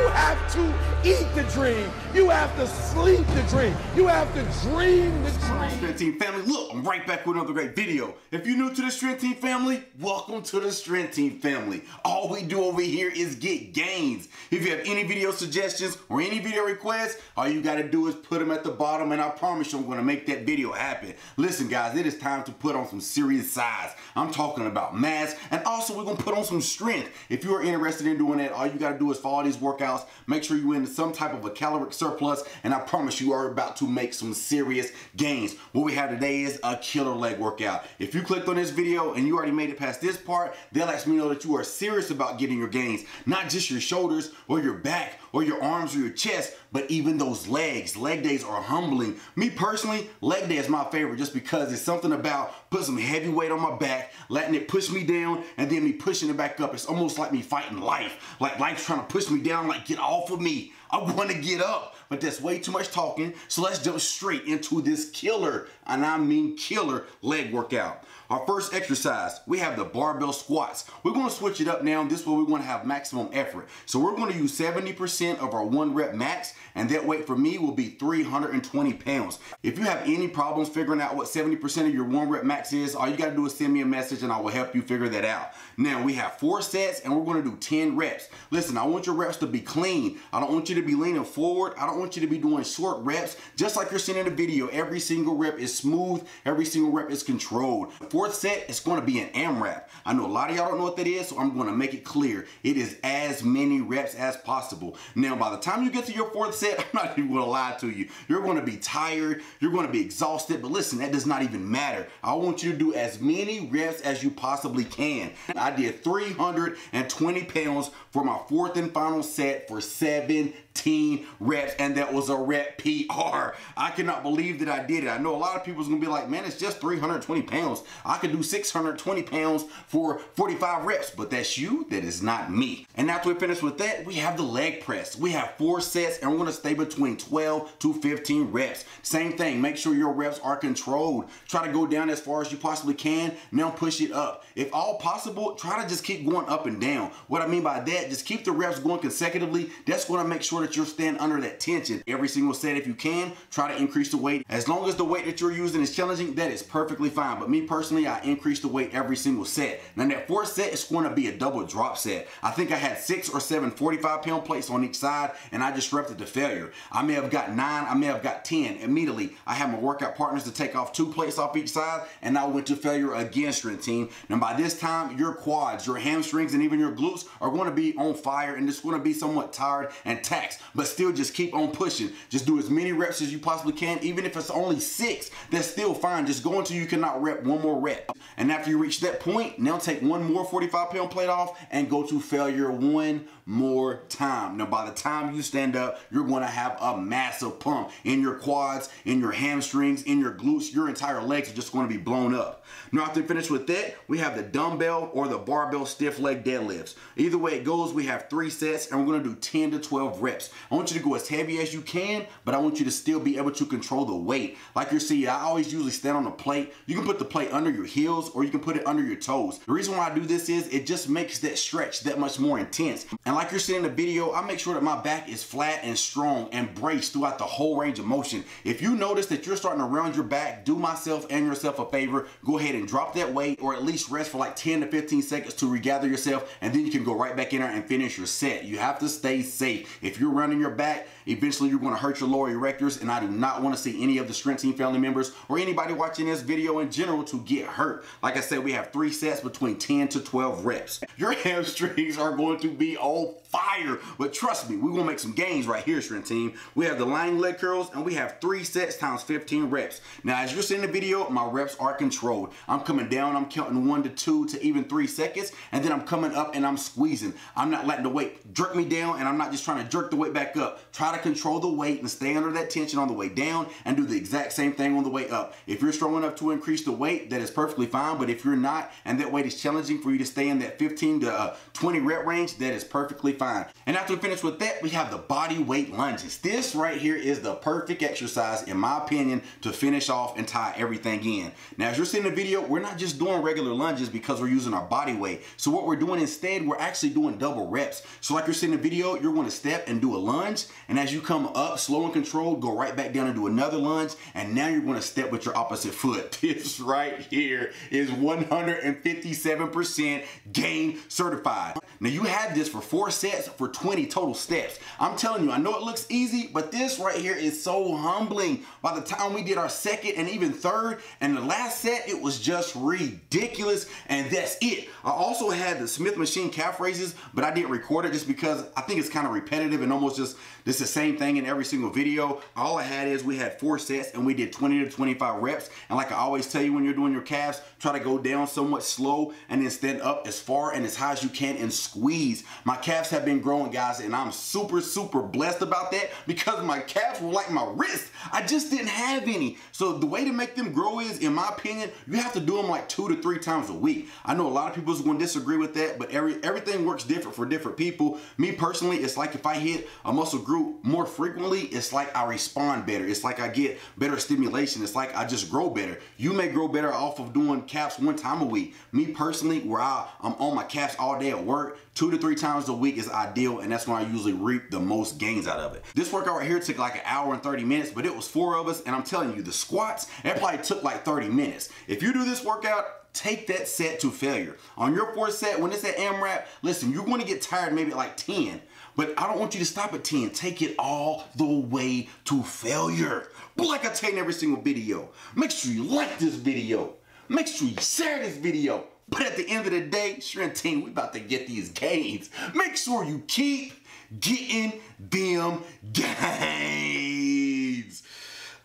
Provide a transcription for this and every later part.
You have to eat the dream. You have to sleep the dream. You have to dream the dream. Strength Team family, look, I'm right back with another great video. If you're new to the Strength Team family, welcome to the Strength Team family. All we do over here is get gains. If you have any video suggestions or any video requests, all you gotta do is put them at the bottom, and I promise you I'm gonna make that video happen. Listen guys, it is time to put on some serious size. I'm talking about mass, and also we're gonna put on some strength. If you are interested in doing that, all you gotta do is follow these workouts, make sure you're in some type of a caloric surplus, and I promise you are about to make some serious gains. What we have today is a killer leg workout. If you clicked on this video and you already made it past this part, that lets me know that you are serious about getting your gains, not just your shoulders or your back or your arms or your chest, but even those legs. Leg days are humbling. Me personally, leg day is my favorite just because it's something about putting some heavy weight on my back, letting it push me down, and then me pushing it back up. It's almost like me fighting life. Like life's trying to push me down, like get off of me. I want to get up, but that's way too much talking. So let's jump straight into this killer, and I mean killer, leg workout. Our first exercise, we have the barbell squats. We're going to switch it up now. This way we're going to have maximum effort. So we're going to use 70% of our 1 rep max, and that weight for me will be 320 pounds. If you have any problems figuring out what 70% of your 1 rep max is, all you got to do is send me a message and I will help you figure that out. Now we have 4 sets and we're going to do 10 reps. Listen, I want your reps to be clean. I don't want you to be leaning forward. I don't want you to be doing short reps. Just like you're seeing in the video, every single rep is smooth. Every single rep is controlled. 4th set is going to be an AMRAP. I know a lot of y'all don't know what that is, so I'm going to make it clear. It is as many reps as possible. Now, by the time you get to your 4th set, I'm not even going to lie to you. You're going to be tired. You're going to be exhausted. But listen, that does not even matter. I want you to do as many reps as you possibly can. I did 320 pounds for my 4th and final set for 17 reps, and that was a rep PR. I cannot believe that I did it. I know a lot of people's gonna be like, man, it's just 320 pounds. I could do 620 pounds for 45 reps, but that's you, that is not me. And after we finish with that, we have the leg press. We have 4 sets, and we're gonna stay between 12 to 15 reps. Same thing, make sure your reps are controlled. Try to go down as far as you possibly can, now push it up. If all possible, try to just keep going up and down. What I mean by that, just keep the reps going consecutively. That's gonna make sure that you're staying under that tension. Every single set, if you can, try to increase the weight. As long as the weight that you're using is challenging, that is perfectly fine. But me personally, I increase the weight every single set. Now that 4th set is going to be a double drop set. I think I had 6 or 7 45-pound plates on each side, and I just repped it to failure. I may have got 9, I may have got 10. Immediately, I had my workout partners to take off 2 plates off each side, and I went to failure again, Strength Team. Now by this time, your quads, your hamstrings, and even your glutes are going to be on fire, and it's going to be somewhat tired and taxed. But still just keep on pushing. Just do as many reps as you possibly can. Even if it's only 6, that's still fine. Just go until you cannot rep 1 more rep. And after you reach that point, now take 1 more 45-pound plate off and go to failure 1 more time. Now by the time you stand up, you're going to have a massive pump in your quads, in your hamstrings, in your glutes. Your entire legs are just going to be blown up. Now after we finish with that, we have the dumbbell or the barbell stiff leg deadlifts. Either way it goes, we have 3 sets and we're going to do 10 to 12 reps. I want you to go as heavy as you can, but I want you to still be able to control the weight. Like you're seeing, I always usually stand on the plate. You can put the plate under your heels or you can put it under your toes. The reason why I do this is it just makes that stretch that much more intense. And like you're seeing in the video, I make sure that my back is flat and strong and braced throughout the whole range of motion. If you notice that you're starting to round your back, do myself and yourself a favor, go ahead and drop that weight or at least rest for like 10 to 15 seconds to regather yourself, and then you can go right back in there and finish your set. You have to stay safe. If you're rounding your back, eventually you're going to hurt your lower erectors, and I do not want to see any of the Strength Team family members or anybody watching this video in general to get hurt. Like I said, we have 3 sets between 10 to 12 reps. Your hamstrings are going to be on fire, but trust me, we're going to make some gains right here, Strength Team. We have the lying leg curls, and we have 3 sets times 15 reps. Now, as you're seeing the video, my reps are controlled. I'm coming down, I'm counting 1 to 2 to even 3 seconds, and then I'm coming up and I'm squeezing. I'm not letting the weight jerk me down, and I'm not just trying to jerk the weight back up. Try to control the weight and stay under that tension on the way down, and do the exact same thing on the way up. If you're strong enough to increase the weight, that is perfectly fine, but if you're not, and that weight is challenging for you to stay in that 15 to 20 rep range, that is perfectly fine. fine. And after we finish with that, we have the body weight lunges. This right here is the perfect exercise, in my opinion, to finish off and tie everything in. Now, as you're seeing the video, we're not just doing regular lunges because we're using our body weight. So what we're doing instead, we're actually doing double reps. So like you're seeing the video, you're going to step and do a lunge. And as you come up, slow and controlled, go right back down and do another lunge. And now you're going to step with your opposite foot. This right here is 157% gain certified. Now you have this for 4 sets for 20 total steps. I'm telling you, I know it looks easy, but this right here is so humbling. By the time we did our second and even third and the last set, it was just ridiculous. And that's it. I also had the Smith machine calf raises, but I didn't record it just because I think it's kind of repetitive and almost just this the same thing in every single video. All I had is we had 4 sets and we did 20 to 25 reps. And like I always tell you when you're doing your calves, try to go down somewhat slow and then stand up as far and as high as you can and squeeze. My calves have been growing, guys, and I'm super blessed about that because my calves were like my wrist. I just didn't have any. So the way to make them grow is, in my opinion, you have to do them like 2 to 3 times a week. I know a lot of people are going to disagree with that, but everything works different for different people. Me personally, it's like if I hit a muscle group more frequently, it's like I respond better. It's like I get better stimulation. It's like I just grow better. You may grow better off of doing calves 1 time a week. Me personally, where I'm on my calves all day at work, 2 to 3 times a week is ideal, and that's when I usually reap the most gains out of it. This workout right here took like 1 hour and 30 minutes, but it was 4 of us, and I'm telling you, the squats, that probably took like 30 minutes. If you do this workout, take that set to failure. On your 4th set, when it's at AMRAP, listen, you're going to get tired maybe at like 10, but I don't want you to stop at 10. Take it all the way to failure. But like I tell you in every single video, make sure you like this video. Make sure you share this video. But at the end of the day, strength team, we about to get these gains. Make sure you keep getting them gains.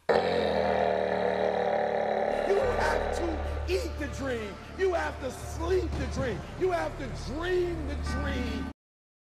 You have to eat the dream. You have to sleep the dream. You have to dream the dream.